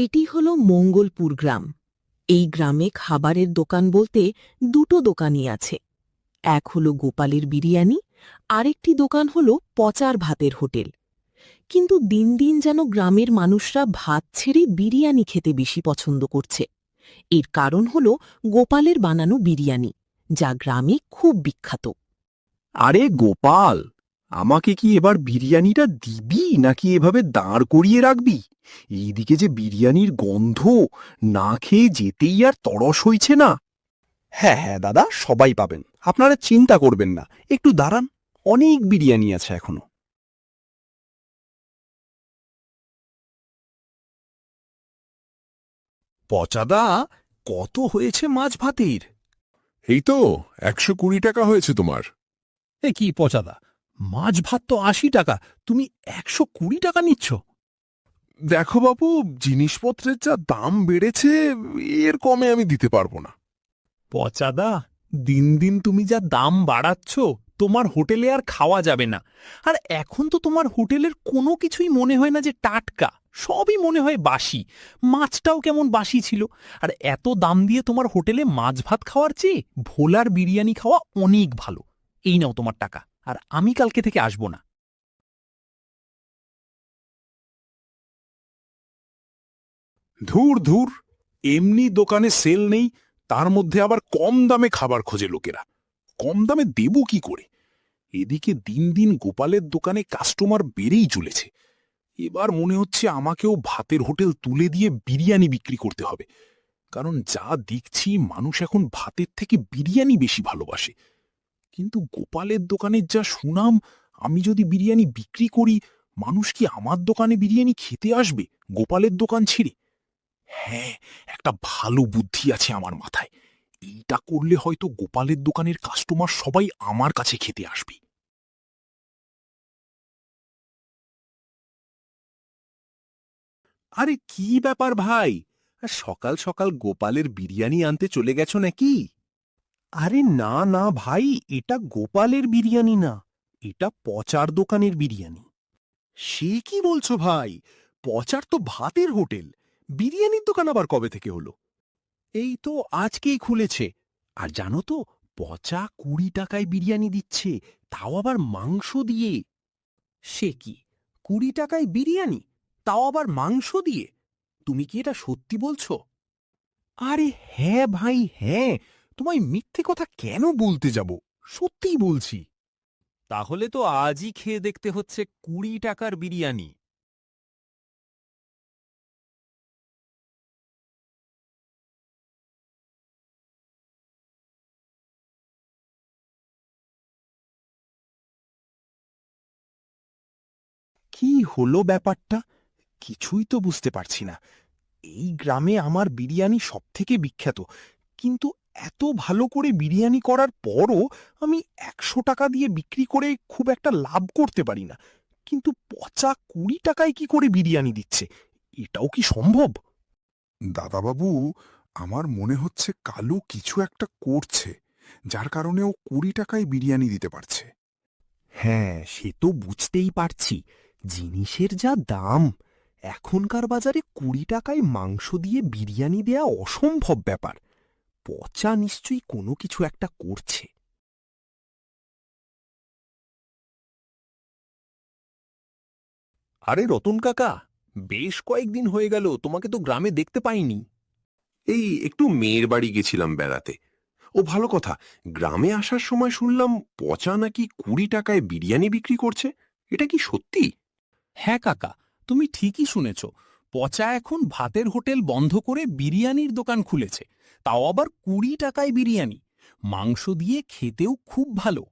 এটি হলো মঙ্গলপুর গ্রাম। এই গ্রামে খাবারের দোকান বলতে দুটো দোকানই আছে। এক হলো গোপালের বিরিয়ানি, আরেকটি দোকান হলো পচার ভাতের হোটেল। কিন্তু দিন দিন যেন গ্রামের মানুষরা ভাত ছেড়ে বিরিয়ানি খেতে বেশি পছন্দ করছে। এর কারণ হলো গোপালের বানানো বিরিয়ানি, যা গ্রামে খুব বিখ্যাত। আরে গোপাল, আমাকে কি এবার বিরিয়ানিটা দিবি নাকি এভাবে দাঁড় করিয়ে রাখবি? এইদিকে যে বিরিয়ানির গন্ধ, না খেয়ে যেতেই আর তরস হইছে না। হ্যাঁ হ্যাঁ দাদা, সবাই পাবেন, আপনারা চিন্তা করবেন না। একটু দাঁড়ান, অনেক বিরিয়ানি আছে এখনো। পচাদা, কত হয়েছে মাছ ভাতের? এই তো 120 টাকা হয়েছে তোমার। এ কি পচাদা, মাছ ভাত তো 80 টাকা, তুমি 120 টাকা নিচ্ছ? দেখো বাবু, জিনিসপত্রের যা দাম বেড়েছে, এর কমে আমি দিতে পারবো না। পচাদা, দিন দিন তুমি যা দাম বাড়াচ্ছ, তোমার হোটেলে আর খাওয়া যাবে না। আর এখন তো তোমার হোটেলের কোনো কিছুই মনে হয় না যে টাটকা, সবই মনে হয় বাসি। মাছটাও কেমন বাসি ছিল। আর এত দাম দিয়ে তোমার হোটেলে মাছ ভাত খাওয়ার চেয়ে ভোলার বিরিয়ানি খাওয়া অনেক ভালো। এই নাও তোমার টাকা, আর আমি কালকে থেকে আসবো না। ধুর ধুর, এমনি দোকানে সেল নেই, তার মধ্যে আবার কম দামে খাবার খোঁজে লোকেরা। কম দামে দেব কি করে? এদিকে দিন দিন গোপালের দোকানে কাস্টমার বেড়েই চলেছে। এবার মনে হচ্ছে আমাকেও ভাতের হোটেল তুলে দিয়ে বিরিয়ানি বিক্রি করতে হবে। কারণ যা দেখছি, মানুষ এখন ভাতের থেকে বিরিয়ানি বেশি ভালোবাসে। কিন্তু গোপালের দোকানের যা সুনাম, আমি যদি বিরিয়ানি বিক্রি করি, মানুষ কি আমার দোকানে বিরিয়ানি খেতে আসবে গোপালের দোকান ছেড়ে? হ্যাঁ, একটা ভালো বুদ্ধি আছে আমার মাথায়। এইটা করলে হয়তো গোপালের দোকানের কাস্টমার সবাই আমার কাছে খেতে আসবে। আরে কি ব্যাপার ভাই, সকাল সকাল গোপালের বিরিয়ানি আনতে চলে গেছো নাকি? আরে না না ভাই, এটা গোপালের বিরিয়ানি না, এটা পচার দোকানের বিরিয়ানি। সে কি বলছো ভাই? পচার তো ভাতের হোটেল, বিরিয়ানির দোকান আবার কবে থেকে হলো? এই তো আজকেই খুলেছে। আর জানো তো, পচা 20 টাকায় বিরিয়ানি দিচ্ছে, তাও আবার মাংস দিয়ে। সে কি, 20 টাকায় বিরিয়ানি, তাও আবার মাংস দিয়ে? তুমি কি এটা সত্যি বলছো? আরে হ্যাঁ ভাই হ্যাঁ, তোমায় মিথ্যে কথা কেন বলতে যাব, সত্যিই বলছি। তাহলে তো আজই খেয়ে দেখতে হচ্ছে 20 টাকার বিরিয়ানি। কি হলো ব্যাপারটা? কিছুই তো বুঝতে পারছি না। এই গ্রামে আমার বিরিয়ানি সবথেকে বিখ্যাত, কিন্তু এত ভালো করে বিরিয়ানি করার পরও আমি 100 টাকা দিয়ে বিক্রি করে খুব একটা লাভ করতে পারি না। কিন্তু পচা 20 টাকায় কি করে বিরিয়ানি দিচ্ছে? এটাও কি সম্ভব? দাদাবাবু, আমার মনে হচ্ছে কালু কিছু একটা করছে, যার কারণে ও 20 টাকায় বিরিয়ানি দিতে পারছে। হ্যাঁ, সে তো বুঝতেই পারছি। জিনিসের যা দাম, এখনকার বাজারে 20 টাকায় মাংস দিয়ে বিরিয়ানি দেয়া অসম্ভব ব্যাপার। পচা নিশ্চয়ই কোনো কিছু একটা করছে। আরে রতন কাকা, বেশ কয়েকদিন হয়ে গেল, তোমাকে তো গ্রামে দেখতে পাইনি। এই একটু মেয়ের বাড়ি গেছিলাম বেড়াতে। ও ভালো কথা, গ্রামে আসার সময় শুনলাম পচা নাকি 20 টাকায় বিরিয়ানি বিক্রি করছে। এটা কি সত্যি? হ্যাঁ কাকা, তুমি ঠিকই শুনেছ। পচা এখন ভাতের হোটেল বন্ধ করে বিরিয়ানির দোকান খুলেছে, তাও আবার 20 টাকায় বিরিয়ানি। মাংস দিয়ে খেতেও খুব ভালো।